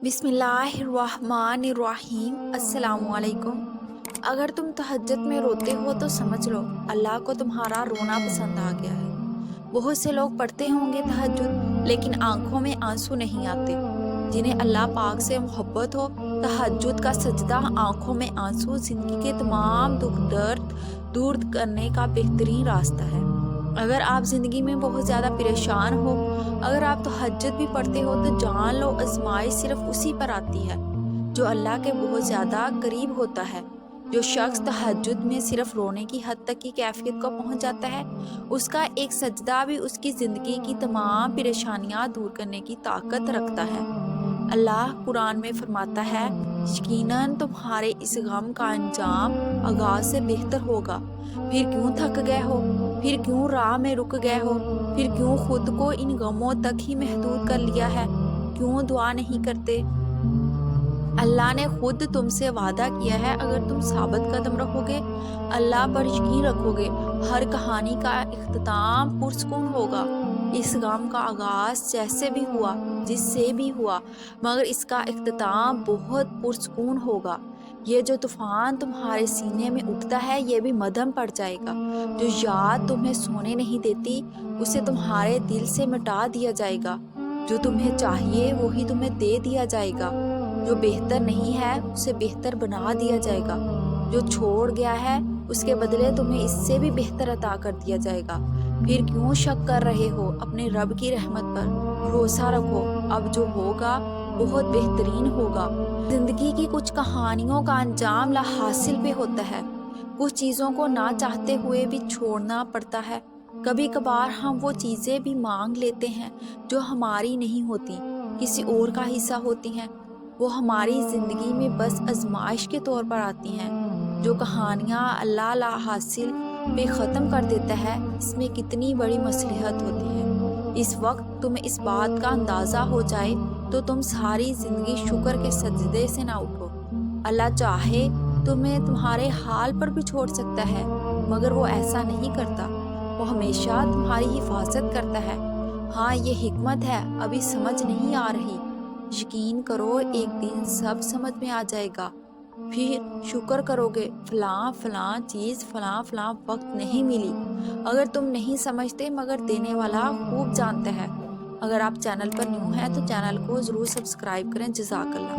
बिस्मिल्लाहिर्रहमानिर्रहीम। अस्सलामुअलैकुम। अगर तुम तहज्जुद में रोते हो तो समझ लो अल्लाह को तुम्हारा रोना पसंद आ गया है। बहुत से लोग पढ़ते होंगे तहज्जुद, लेकिन आंखों में आंसू नहीं आते। जिन्हें अल्लाह पाक से मोहब्बत हो, तहज्जुद का सजदा, आंखों में आंसू जिंदगी के तमाम दुख दर्द दूर करने का बेहतरीन रास्ता है। अगर आप ज़िंदगी में बहुत ज़्यादा परेशान हो, अगर आप तहज्जुद भी पढ़ते हो, तो जान लो आज़माइश सिर्फ उसी पर आती है जो अल्लाह के बहुत ज़्यादा करीब होता है। जो शख्स तहज्जुद में सिर्फ रोने की हद तक की कैफियत को पहुंच जाता है, उसका एक सजदा भी उसकी ज़िंदगी की तमाम परेशानियां दूर करने की ताकत रखता है। अल्लाह कुरान में फरमाता है, यकीनन तुम्हारे इस गम का अंजाम आगाज से बेहतर होगा। फिर क्यों थक गए हो? फिर क्यों राह में रुक गए हो? फिर क्यों खुद को इन गमों तक ही महदूद कर लिया है? क्यों दुआ नहीं करते? अल्लाह ने खुद तुमसे वादा किया है, अगर तुम साबित कदम रखोगे, अल्लाह पर यकीन रखोगे, हर कहानी का इख्तिताम पुरसकून होगा। इस गम का आगाज जैसे भी हुआ, जिससे भी हुआ, मगर इसका इख्तिताम बहुत पुरसकून होगा। ये जो तूफान तुम्हारे सीने में उठता है, ये भी मद्धम पड़ जाएगा। जो याद तुम्हें सोने नहीं देती, उसे तुम्हारे दिल से मिटा दिया जाएगा। जो तुम्हें चाहिए वही तुम्हें दे दिया जाएगा। जो बेहतर नहीं है उसे बेहतर बना दिया जाएगा। जो छोड़ गया है उसके बदले तुम्हें इससे भी बेहतर अता कर दिया जाएगा। फिर क्यों शक कर रहे हो? अपने रब की रहमत पर भरोसा रखो, अब जो होगा बहुत बेहतरीन होगा। जिंदगी की कुछ कहानियों का अंजाम ला हासिल पे होता है। कुछ चीज़ों को ना चाहते हुए भी छोड़ना पड़ता है। कभी कभार हम वो चीज़ें भी मांग लेते हैं जो हमारी नहीं होती, किसी और का हिस्सा होती हैं। वो हमारी ज़िंदगी में बस आजमाइश के तौर पर आती हैं। जो कहानियाँ अल्लाह ला हासिल पे ख़त्म कर देता है, इसमें कितनी बड़ी मसलहत होती है। इस वक्त तुम्हें इस बात का अंदाज़ा हो जाए तो तुम सारी ज़िंदगी शुक्र के सजदे से ना उठो। अल्लाह चाहे तुम्हें तुम्हारे हाल पर भी छोड़ सकता है, मगर वो ऐसा नहीं करता। वो हमेशा तुम्हारी हिफाजत करता है। हाँ, ये हिकमत है, अभी समझ नहीं आ रही। यकीन करो, एक दिन सब समझ में आ जाएगा। फिर शुक्र करोगे, फलां फलां चीज़ फलां फलां वक्त नहीं मिली। अगर तुम नहीं समझते, मगर देने वाला खूब जानता है। अगर आप चैनल पर न्यू हैं तो चैनल को ज़रूर सब्सक्राइब करें। जज़ाकल्लाह।